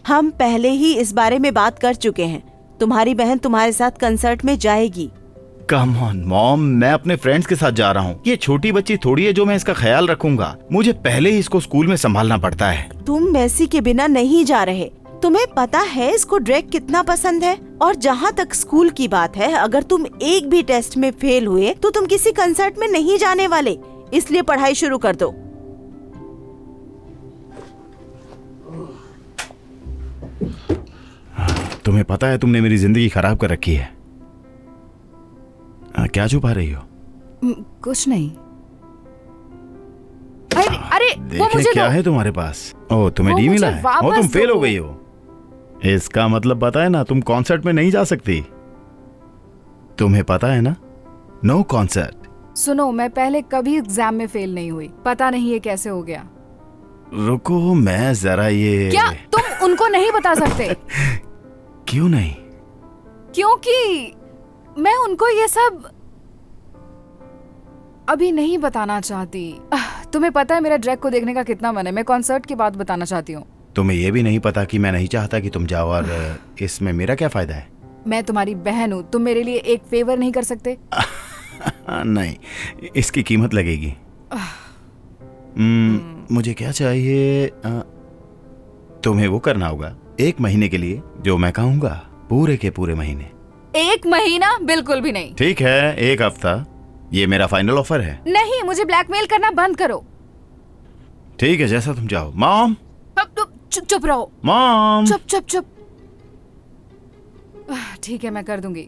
हम पहले ही इस बारे में बात कर चुके हैं। तुम्हारी बहन तुम्हारे साथ कंसर्ट में जाएगी। कम ऑन मॉम, मैं अपने फ्रेंड्स के साथ जा रहा हूँ। ये छोटी बच्ची थोड़ी है जो मैं इसका ख्याल रखूंगा। मुझे पहले ही इसको स्कूल में संभालना पड़ता है। तुम मेसी के बिना नहीं जा रहे। तुम्हें पता है इसको ड्रेक कितना पसंद है। और जहाँ तक स्कूल की बात है, अगर तुम एक भी टेस्ट में फेल हुए तो तुम किसी कंसर्ट में नहीं जाने वाले। इसलिए पढ़ाई शुरू कर दो। तुम्हें पता है तुमने मेरी जिंदगी खराब कर रखी है। क्या छुपा रही हो? कुछ नहीं। अरे वो मुझे क्या है तुम्हारे पास? ओह, तुम्हें डी मिला है। ओ, तुम फेल हो गई हो। इसका मतलब पता है ना, तुम कॉन्सर्ट में नहीं जा सकती। तुम्हें पता है ना, नो कॉन्सर्ट। सुनो, मैं पहले कभी एग्जाम में फेल नहीं हुई। पता नहीं ये कैसे हो गया। रुको, मैं जरा ये। क्या तुम उनको नहीं बता सकते? क्यों नहीं? क्योंकि मैं उनको ये सब अभी नहीं बताना चाहती। तुम्हें पता है मेरा ड्रैग को देखने का कितना मन है। मैं कॉन्सर्ट की बात बताना चाहती हूँ। तुम्हें ये भी नहीं पता कि मैं नहीं चाहता कि तुम जाओ, और इसमें मेरा क्या फायदा है? मैं तुम्हारी बहन हूँ। तुम मेरे लिए एक फेवर नहीं कर सकते? नहीं, इसकी कीमत लगेगी। मुझे क्या चाहिए? तुम्हें वो करना होगा 1 महीने के लिए जो मैं कहूँगा, पूरे के पूरे महीने। 1 महीना? बिल्कुल भी नहीं। ठीक है, 1 हफ्ता। ये मेरा फाइनल ऑफर है। नहीं, मुझे ब्लैकमेल करना बंद करो। ठीक है, जैसा तुम चाहो। मॉम, चुप रहो। मॉम, चुप। ठीक है, मैं कर दूंगी।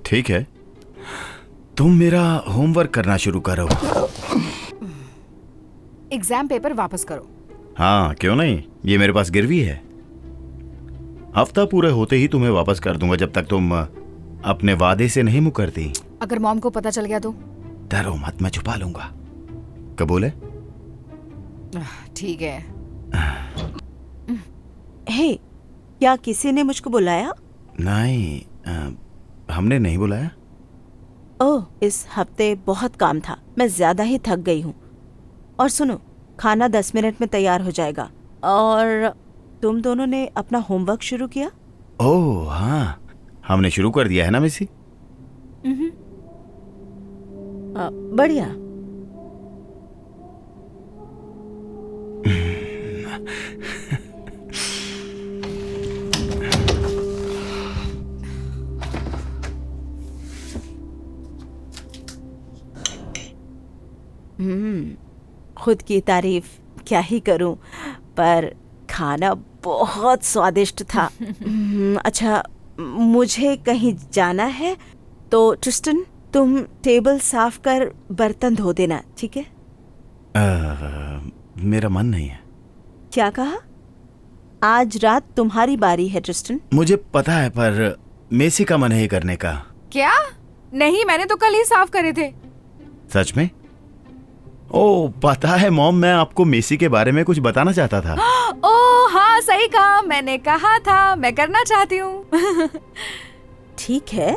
ठीक है, तुम मेरा होमवर्क करना शुरू करो। एग्जाम पेपर वापस करो। हाँ, क्यों नहीं, ये मेरे पास गिरवी है। हफ्ता पूरे होते ही तुम्हें वापस कर दूंगा, जब तक तुम अपने वादे से नहीं मुकरती। अगर मॉम को पता चल गया तो? डरो मत, मैं छुपा लूंगा। कबूल है? ठीक है। हे, क्या किसी ने मुझको बुलाया? नहीं, हमने नहीं बुलाया। ओह, इस हफ्ते बहुत काम था। मैं ज्यादा ही थक गई हूँ। और सुनो, खाना 10 मिनट में तैयार हो जाएगा। और तुम दोनों ने अपना होमवर्क शुरू किया? ओह हाँ, हमने शुरू कर दिया है ना मिसी। बढ़िया। खुद की तारीफ क्या ही करूं, पर खाना बहुत स्वादिष्ट था। अच्छा, मुझे कहीं जाना है, तो ट्रिस्टन तुम टेबल साफ कर बर्तन धो देना, ठीक है? मेरा मन नहीं है। क्या कहा? आज रात तुम्हारी बारी है ट्रिस्टन। मुझे पता है, पर मेसी का मन है करने का। क्या? नहीं, मैंने तो कल ही साफ करे थे। सच में? ओह, पता है मॉम, मैं आपको मेसी के बारे में कुछ बताना चाहता था। ओह हाँ, सही कहा। मैंने कहा था मैं करना चाहती हूँ। ठीक है,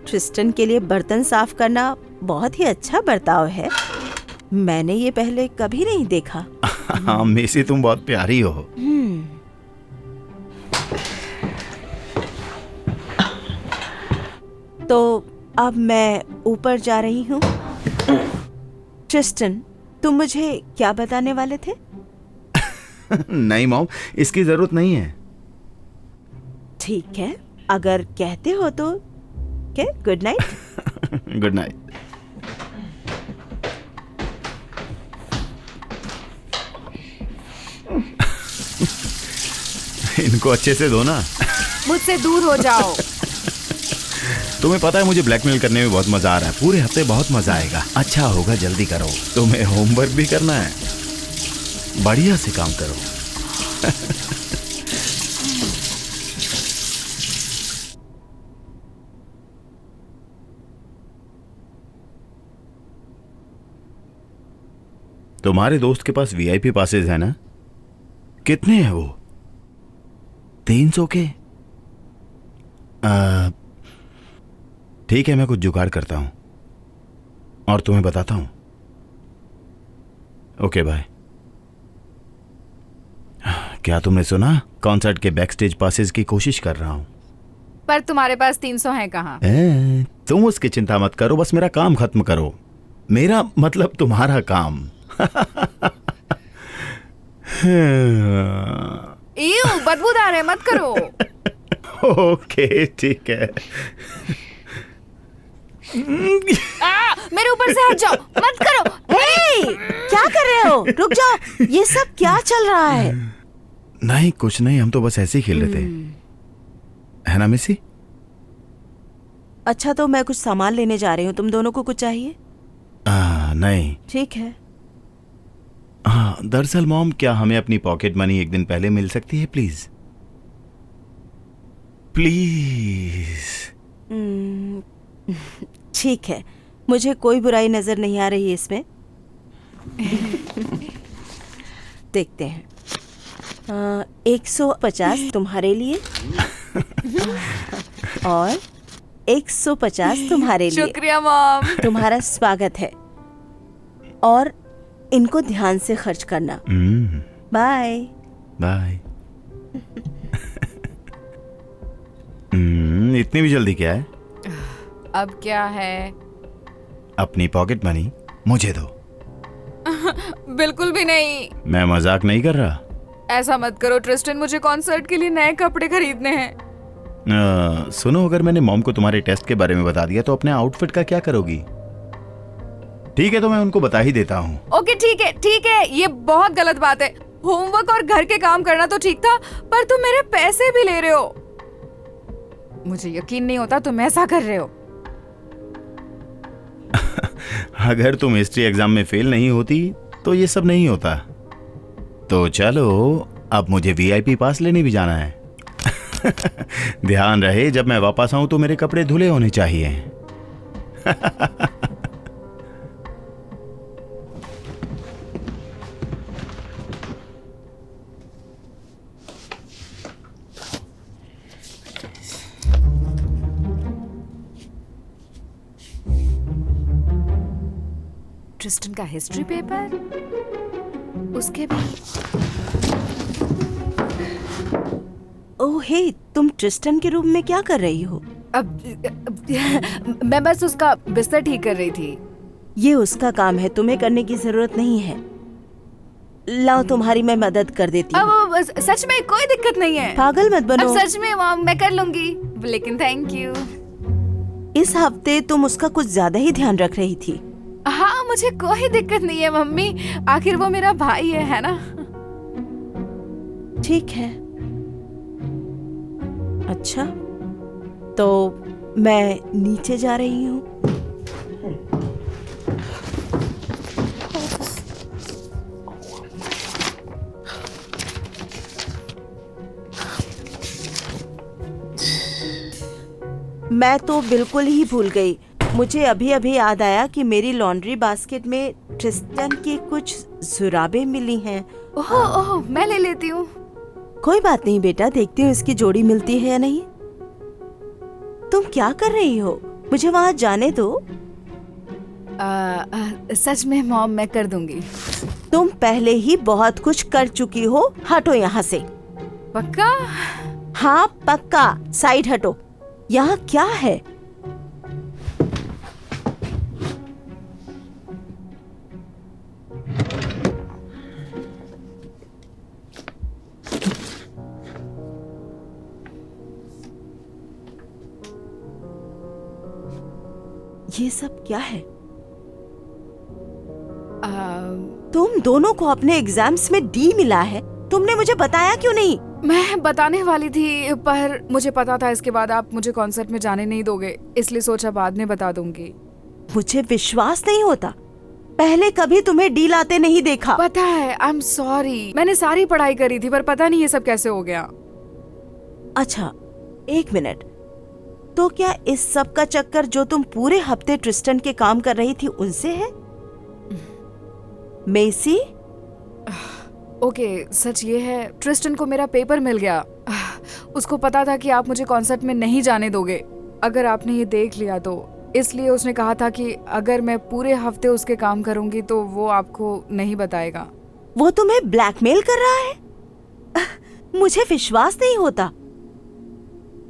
ट्रिस्टन के लिए बर्तन साफ करना बहुत ही अच्छा बर्ताव है। मैंने ये पहले कभी नहीं देखा। हाँ मेसी, तुम बहुत प्यारी हो। तो अब मैं ऊपर जा रही हूँ। ट्रिस्टन, तुम मुझे क्या बताने वाले थे? नहीं मॉम, इसकी जरूरत नहीं है। ठीक है, अगर कहते हो तो। क्या? Good night. Good night. इनको अच्छे से धो ना। मुझसे दूर हो जाओ। तुम्हें पता है मुझे ब्लैकमेल करने में बहुत मजा आ रहा है। पूरे हफ्ते बहुत मजा आएगा। अच्छा होगा, जल्दी करो। तुम्हें होमवर्क भी करना है, बढ़िया से काम करो। तुम्हारे दोस्त के पास वीआईपी पासेस है ना? कितने हैं वो? 300 के? ठीक है, मैं कुछ जुगाड़ करता हूं और तुम्हें बताता हूं। Okay bye. क्या तुमने सुना? कॉन्सर्ट के बैक स्टेज पासेस की कोशिश कर रहा हूँ। पर तुम्हारे पास 300 है कहाँ? तुम उसकी चिंता मत करो, बस मेरा काम खत्म करो। मेरा मतलब तुम्हारा काम। बदबूदार है, मत करो। ओके ठीक है। मेरे ऊपर से हट जाओ, मत करो। क्या कर रहे हो? रुक जाओ, ये सब क्या चल रहा है? नहीं कुछ नहीं, हम तो बस ऐसे ही खेल रहे थे, है ना मिसी? अच्छा तो मैं कुछ सामान लेने जा रही हूँ, तुम दोनों को कुछ चाहिए? नहीं। ठीक है। हाँ दरअसल मॉम, क्या हमें अपनी पॉकेट मनी एक दिन पहले मिल सकती है प्लीज? प्लीज। ठीक है, मुझे कोई बुराई नजर नहीं आ रही है इसमें। देखते हैं। 150 तुम्हारे लिए और 150 तुम्हारे लिए। शुक्रिया मॉम। तुम्हारा स्वागत है और इनको ध्यान से खर्च करना। Bye bye. इतनी भी जल्दी क्या है? अब क्या है? अपनी पॉकेट मनी मुझे दो। बिल्कुल भी नहीं। मैं मजाक नहीं कर रहा। ऐसा मत करो ट्रिस्टन, मुझे कॉन्सर्ट के लिए नए कपड़े खरीदने हैं। सुनो, अगर मैंने मॉम को तुम्हारे टेस्ट के बारे में बता दिया तो अपने आउटफिट का क्या करोगी? ठीक है तो मैं उनको बता ही देता हूँ। ओके ठीक है, ये बहुत गलत बात है। होमवर्क और घर के काम करना तो ठीक था, पर तुम मेरे पैसे भी ले रहे हो। मुझे यकीन नहीं होता तुम ऐसा कर रहे हो। अगर तुम हिस्ट्री एग्जाम में फेल नहीं होती तो ये सब नहीं होता। तो चलो, अब मुझे वीआईपी पास लेने भी जाना है। ध्यान रहे जब मैं वापस आऊं तो मेरे कपड़े धुले होने चाहिए। ट्रिस्टन का हिस्ट्री पेपर, उसके भी। ओह हे, तुम ट्रिस्टन के रूम में क्या कर रही हो? मैं बस उसका बिस्तर ठीक कर रही थी। ये उसका काम है, तुम्हें करने की जरूरत नहीं है। लाओ तुम्हारी मैं मदद कर देती हूँ। अब सच में कोई दिक्कत नहीं है। पागल मत बनो। अब सच में मॉम, मैं कर लूंगी, लेकिन थैंक यू। इस हफ्ते तुम उसका कुछ ज्यादा ही ध्यान रख रही थी। हाँ मुझे कोई दिक्कत नहीं है मम्मी, आखिर वो मेरा भाई है ना? ठीक है। अच्छा तो मैं नीचे जा रही हूँ। मैं तो बिल्कुल ही भूल गई। मुझे अभी अभी याद आया कि मेरी लॉन्ड्री बास्केट में ट्रिस्टन की कुछ जुराबें मिली हैं। ओह मैं ले लेती हूँ। कोई बात नहीं बेटा, देखती हूँ इसकी जोड़ी मिलती है या नहीं। तुम क्या कर रही हो? मुझे वहाँ जाने दो। सच में मॉम, मैं कर दूंगी। तुम पहले ही बहुत कुछ कर चुकी हो, हटो यहाँ से। पक्का? हाँ पक्का, साइड हटो। यहाँ क्या है? ये सब क्या है? तुम दोनों को अपने एग्जाम्स में डी मिला है, तुमने मुझे बताया क्यों नहीं? मैं बताने वाली थी, पर मुझे पता था इसके बाद आप मुझे कॉन्सर्ट में जाने नहीं दोगे, इसलिए सोचा बाद में बता दूंगी। मुझे विश्वास नहीं होता, पहले कभी तुम्हें डी लाते नहीं देखा। पता है, आई एम सॉरी। मैंने सारी पढ़ाई करी थी, पर पता नहीं ये सब कैसे हो गया। अच्छा एक मिनट, तो क्या इस सब का चक्कर जो तुम पूरे हफ्ते ट्रिस्टन के काम कर रही थी उनसे है? मेसी? ओके, सच ये है, ट्रिस्टन को मेरा पेपर मिल गया। उसको पता था कि आप मुझे कॉन्सर्ट में नहीं जाने दोगे अगर आपने ये देख लिया तो, इसलिए उसने कहा था कि अगर मैं पूरे हफ्ते उसके काम करूंगी तो वो आपको नहीं बताएगा। वो तुम्हें ब्लैकमेल कर रहा है? मुझे विश्वास नहीं होता।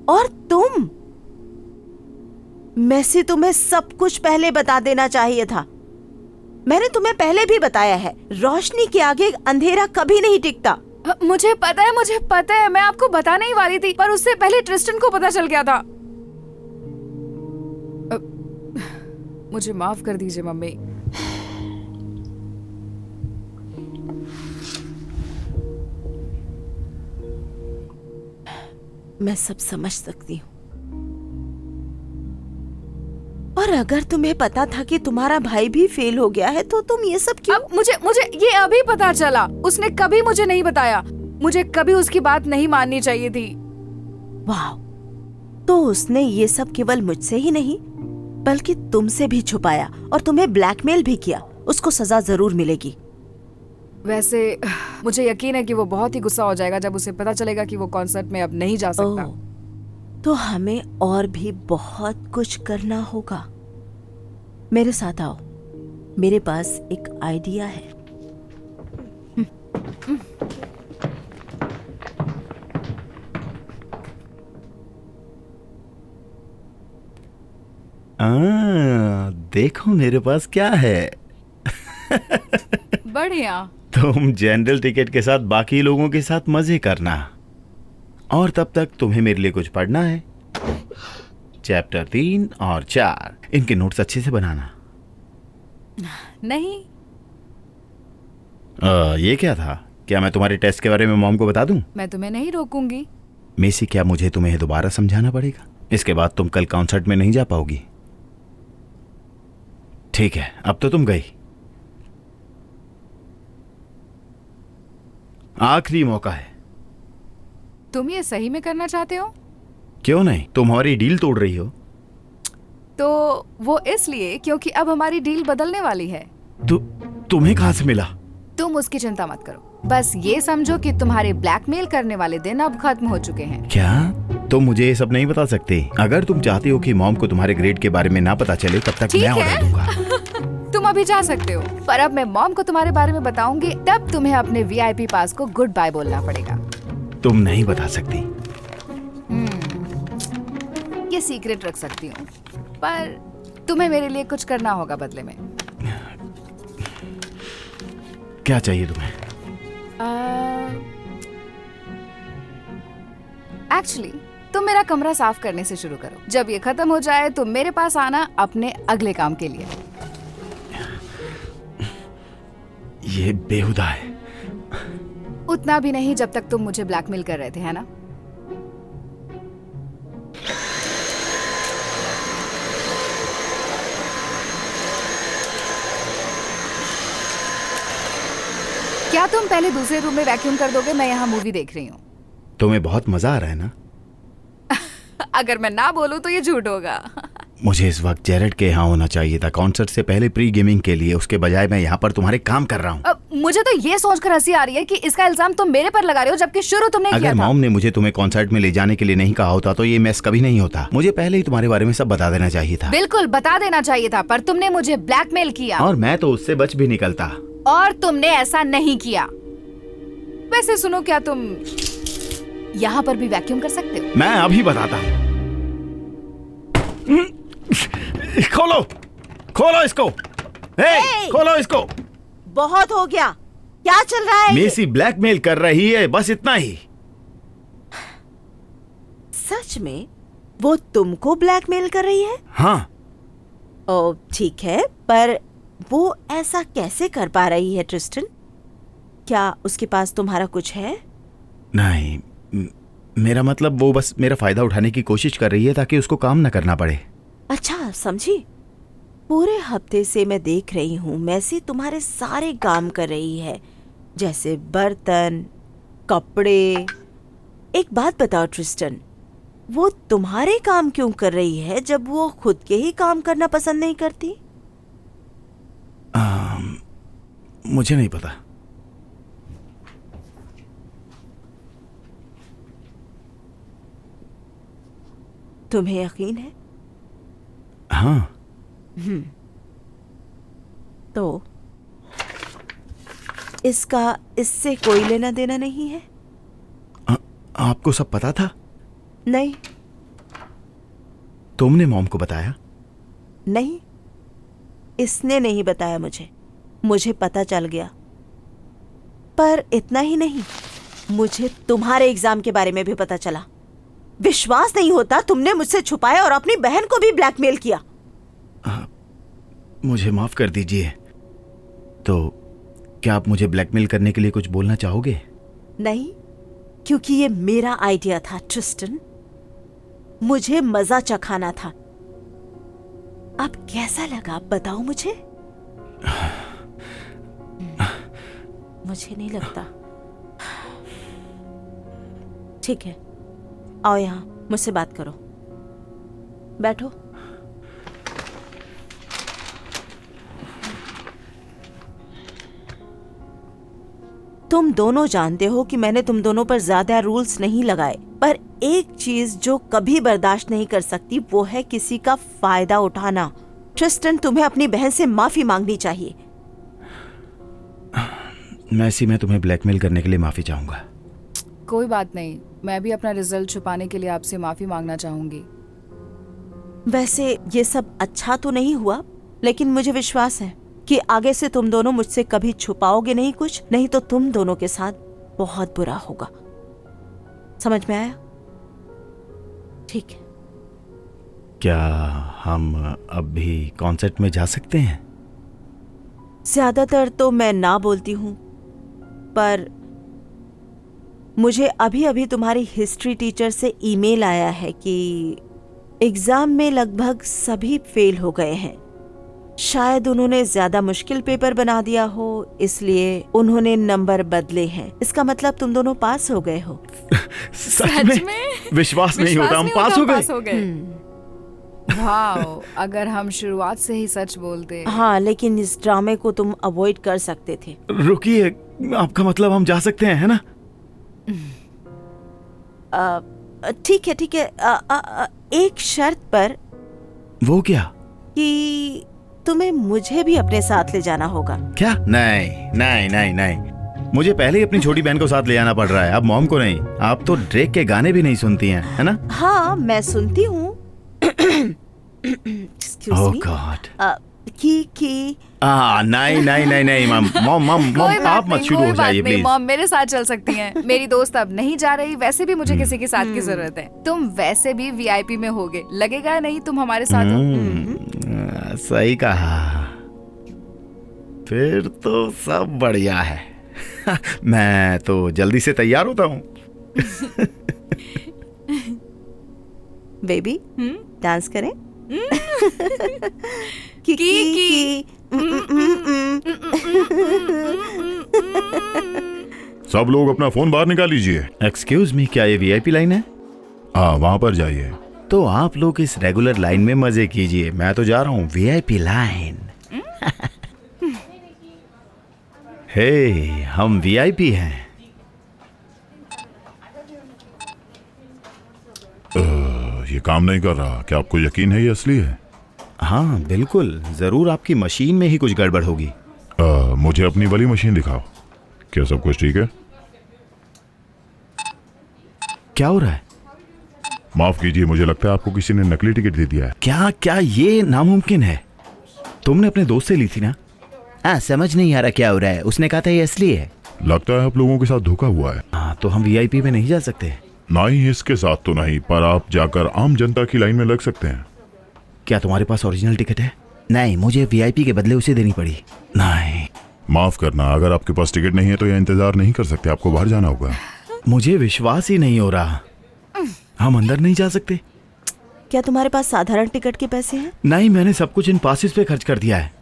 और तुम, मैसी, तुम्हें सब कुछ पहले बता देना चाहिए था। मैंने तुम्हें पहले भी बताया है, रोशनी के आगे अंधेरा कभी नहीं टिकता। मुझे पता है, मैं आपको बताने ही वाली थी, पर उससे पहले ट्रिस्टन को पता चल गया था। मुझे माफ कर दीजिए मम्मी। मैं सब समझ सकती हूँ। और अगर तुम्हें पता था कि तुम्हारा भाई भी फेल हो गया है तो तुम ये सब क्यों? अब मुझे ये अभी पता चला। उसने कभी मुझे नहीं बताया। मुझे कभी उसकी बात नहीं माननी चाहिए थी। वाह, तो उसने ये सब केवल मुझसे ही नहीं बल्कि तुमसे भी छुपाया और तुम्हें ब्लैकमेल भी किया। उसको सजा जरूर मिलेगी। वैसे मुझे यकीन है कि वो बहुत ही गुस्सा हो जाएगा जब उसे पता चलेगा कि वो कॉन्सर्ट में अब नहीं जा सकता। तो हमें और भी बहुत कुछ करना होगा। मेरे साथ आओ, मेरे पास एक आइडिया है। देखो मेरे पास क्या है। बढ़िया। तुम जनरल टिकट के साथ बाकी लोगों के साथ मजे करना, और तब तक तुम्हें मेरे लिए कुछ पढ़ना है। चैप्टर 3 और 4, इनके नोट्स अच्छे से बनाना। नहीं। ये क्या था? क्या मैं तुम्हारे टेस्ट के बारे में मॉम को बता दूं? मैं तुम्हें नहीं रोकूंगी। मेसी, क्या मुझे तुम्हें दोबारा समझाना पड़ेगा? इसके बाद तुम कल कॉन्सर्ट में नहीं जा पाओगी। ठीक है, अब तो तुम गई। आखिरी मौका है। तुम ये सही में करना चाहते हो? क्यों नहीं, तुम हमारी डील तोड़ रही हो। तो वो इसलिए क्योंकि अब हमारी डील बदलने वाली है। तुम्हें कहां से मिला? तुम उसकी चिंता मत करो, बस ये समझो कि तुम्हारे ब्लैकमेल करने वाले दिन अब खत्म हो चुके हैं। क्या तुम मुझे ये सब नहीं बता सकते? अगर तुम चाहती हो कि मॉम को तुम्हारे ग्रेड के बारे में ना पता चले तब तक मैं ऑर्डर दूंगा। तुम अभी जा सकते हो, पर अब मैं मॉम को तुम्हारे बारे में बताऊंगी, तब तुम्हें अपने वीआईपी पास को गुड बाय बोलना पड़ेगा। तुम नहीं बता सकती। ये सीक्रेट रख सकती हूँ, पर तुम्हें मेरे लिए कुछ करना होगा बदले में। क्या चाहिए तुम्हें? एक्चुअली तुम मेरा कमरा साफ करने से शुरू करो। जब ये खत्म हो जाए तो मेरे पास आना अपने अगले काम के लिए। ये बेहुदा है। उतना भी नहीं जब तक तुम मुझे ब्लैकमेल कर रहे थे, है ना? क्या तुम पहले दूसरे रूम में वैक्यूम कर दोगे? मैं यहाँ मूवी देख रही हूँ। तुम्हें बहुत मजा आ रहा है ना? अगर मैं ना बोलूं तो ये झूठ होगा। मुझे इस वक्त जेरेड के यहाँ होना चाहिए था, कॉन्सर्ट से पहले प्री गेमिंग के लिए। उसके बजाय मैं यहाँ पर तुम्हारे काम कर रहा हूँ। मुझे तो ये सोचकर हंसी आ रही है कि इसका इल्जाम तुम मेरे पर लगा रहे हो, जबकि शुरू तुमने किया था। अगर मॉम ने मुझे तुम्हें कॉन्सर्ट में ले जाने के लिए नहीं कहा होता तो ये मैस कभी नहीं होता। मुझे पहले ही तुम्हारे बारे में सब बता देना चाहिए था। बिल्कुल बता देना चाहिए था, पर तुमने मुझे ब्लैकमेल किया। और मैं तो उससे बच भी निकलता। और तुमने ऐसा नहीं किया। वैसे सुनो, क्या तुम यहाँ पर भी वैक्यूम कर सकते हो? मैं अभी बताता हूँ। खोलो, खोलो इसको। खोलो इसको। बहुत हो गया। क्या चल रहा है? मेसी ब्लैकमेल कर रही है, बस इतना ही। सच में वो तुमको ब्लैकमेल कर रही है? हाँ। ओ ठीक है, पर वो ऐसा कैसे कर पा रही है ट्रिस्टन? क्या उसके पास तुम्हारा कुछ है? नहीं, मेरा मतलब वो बस मेरा फायदा उठाने की कोशिश कर रही है ताकि उसको काम न करना पड़े। अच्छा, समझी। पूरे हफ्ते से मैं देख रही हूँ मैसी तुम्हारे सारे काम कर रही है, जैसे बर्तन, कपड़े। एक बात बताओ ट्रिस्टन, वो तुम्हारे काम क्यों कर रही है जब वो खुद के ही काम करना पसंद नहीं करती? मुझे नहीं पता। तुम्हें यकीन है? हाँ। तो इसका इससे कोई लेना देना नहीं है? आपको सब पता था? नहीं तुमने मॉम को बताया? नहीं, इसने नहीं बताया मुझे पता चल गया। पर इतना ही नहीं, मुझे तुम्हारे एग्जाम के बारे में भी पता चला। विश्वास नहीं होता, तुमने मुझसे छुपाया और अपनी बहन को भी ब्लैकमेल किया। मुझे माफ कर दीजिए। तो क्या आप मुझे ब्लैकमेल करने के लिए कुछ बोलना चाहोगे? नहीं, क्योंकि ये मेरा आइडिया था ट्रिस्टन। मुझे मजा चखाना था। अब कैसा लगा बताओ मुझे? मुझे नहीं लगता। ठीक है, आओ यहाँ, मुझसे बात करो। बैठो। तुम दोनों जानते हो कि मैंने तुम दोनों पर ज्यादा रूल्स नहीं लगाए, पर एक चीज जो कभी बर्दाश्त नहीं कर सकती वो है किसी का फायदा उठाना। ट्रिस्टन, तुम्हें अपनी बहन से माफी मांगनी चाहिए। मैसी, मैं तुम्हें ब्लैकमेल करने के लिए माफी चाहूंगा। कोई बात नहीं, मैं भी अपना रिजल्ट छुपाने के लिए आपसे माफी मांगना चाहूंगी। वैसे ये सब अच्छा तो नहीं हुआ, लेकिन मुझे विश्वास है कि आगे से तुम दोनों मुझसे कभी छुपाओगे नहीं कुछ, नहीं तो तुम दोनों के साथ बहुत बुरा होगा। समझ में आया? ठीक है। क्या हम अब भी कॉन्सर्ट में जा सकते हैं? ज्यादातर तो मैं ना बोलती हूँ, पर मुझे अभी अभी तुम्हारी हिस्ट्री टीचर से ईमेल आया है कि एग्जाम में लगभग सभी फेल हो गए हैं। शायद उन्होंने ज्यादा मुश्किल पेपर बना दिया हो, इसलिए उन्होंने नंबर बदले हैं। इसका मतलब तुम दोनों पास हो गए हो। सच में? विश्वास नहीं होता, हम पास हो गए। वाओ, अगर हम शुरुआत से ही सच बोलते। हाँ, लेकिन इस ड्रामे को तुम अवॉइड कर सकते थे। रुकिए, आपका मतलब हम जा सकते हैं, है ना? ठीक है, ठीक है। एक शर्त पर। वो क्या? कि तुम्हें मुझे भी अपने साथ ले जाना होगा। क्या? नहीं नहीं नहीं नहीं, मुझे पहले ही अपनी छोटी बहन को साथ ले जाना पड़ रहा है, अब मॉम को नहीं। आप तो ड्रेक के गाने भी नहीं सुनती हैं, है ना? हाँ, मैं सुनती हूँ। ओह गॉड। नहीं नहीं नहीं नहीं, मॉम आप मत शुरू हो जाइए प्लीज। मॉम मेरे साथ चल सकती हैं। मेरी दोस्त अब नहीं जा रही, वैसे भी मुझे किसी के साथ की जरूरत है। तुम वैसे भी वीआईपी में होगे, लगेगा नहीं तुम हमारे साथ हो। सही कहा, फिर तो सब बढ़िया है। मैं तो जल्दी से तैयार होता हूँ। बेबी, डांस करें? सब लोग अपना फोन बाहर निकाल लीजिए। एक्सक्यूज मी, क्या ये वीआईपी लाइन है? हाँ, वहां पर जाइए। तो आप लोग इस रेगुलर लाइन में मजे कीजिए, मैं तो जा रहा हूँ वीआईपी लाइन। हे, हम वीआईपी हैं। ये काम नहीं कर रहा, क्या आपको यकीन है ये असली है? हाँ बिल्कुल, जरूर आपकी मशीन में ही कुछ गड़बड़ होगी। मुझे अपनी वाली मशीन दिखाओ। क्या सब कुछ ठीक है? क्या हो रहा है? माफ कीजिए, मुझे लगता है आपको किसी ने नकली टिकट दे दिया है। क्या क्या ये नामुमकिन है? तुमने अपने दोस्त से ली थी ना? समझ नहीं आ रहा क्या हो रहा है। उसने कहा था ये असली है। लगता है आप लोगों के साथ धोखा हुआ है। हाँ, तो हम वीआईपी में नहीं जा सकते? नहीं, इसके साथ तो नहीं, पर आप जाकर आम जनता की लाइन में लग सकते हैं। क्या तुम्हारे पास ओरिजिनल टिकट है? नहीं, मुझे वीआईपी के बदले उसे देनी पड़ी। नहीं। माफ करना, अगर आपके पास टिकट नहीं है तो यह इंतजार नहीं कर सकते, आपको बाहर जाना होगा। मुझे विश्वास ही नहीं हो रहा, हम अंदर नहीं जा सकते। क्या तुम्हारे पास साधारण टिकट के पैसे हैं? नहीं, मैंने सब कुछ इन पासेस पे खर्च कर दिया है।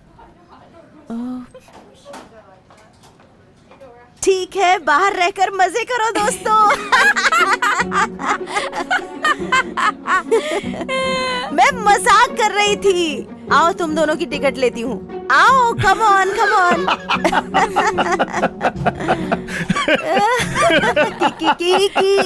ठीक है, बाहर रहकर मजे करो दोस्तों। मैं मजाक कर रही थी। आओ, तुम दोनों की टिकट लेती हूँ। आओ, कम ऑन कम ऑन। की